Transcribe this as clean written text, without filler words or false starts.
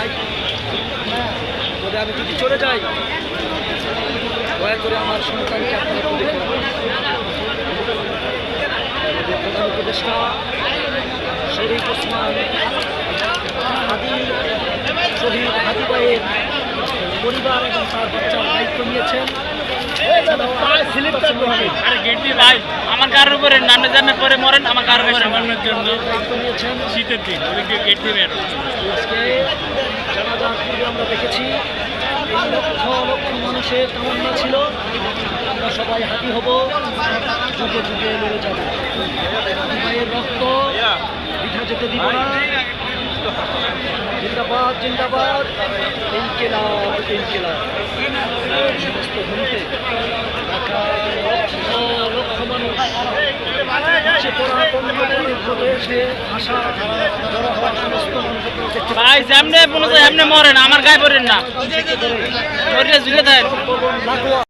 নাই, তবে আমি যদি চলে যাই দয়া করে আমার সন্তানকে আপনারা একটু দেখে রাখবেন। আমাদের প্রধান উপদেষ্টা শরীফ ওসমান হাদি শহীদ হাদি ভাইয়ের পরিবার এবং তার বাচ্চার দায়িত্ব নিয়েছেন। ভাই আমার কারোর উপরে নামে জানে পরে মরেন, আমার কারোর উপরে মরণের জন্য দায়িত্ব নিয়েছেন। শীতের দিন গেট দিবেন। আজকে জানাজার পূর্বে আমরা দেখেছি এই লক্ষ লক্ষ মানুষের তামান্না ছিল আমরা সবাই হাতি হব, যুগে যুগে লড়ে যাব, হাদি ভাইয়ের রক্ত বৃথা যেতে দিব না। জিন্দাবাদ জিন্দাবাদ, ইনকিলাব ইনকিলাব। সমস্ত ভূমিতে ঢাকার লক্ষ লক্ষ মানুষ নিচে পড়া বন্ধনের প্রদেশে আসা জড়ো হওয়া সমস্ত মানুষকে দেখতে ভাই সামনে মনে হয় এমনি মরেন, আমার গায়ে পড়েন না, মরে ঝুলে থাকেন। লাগোয়া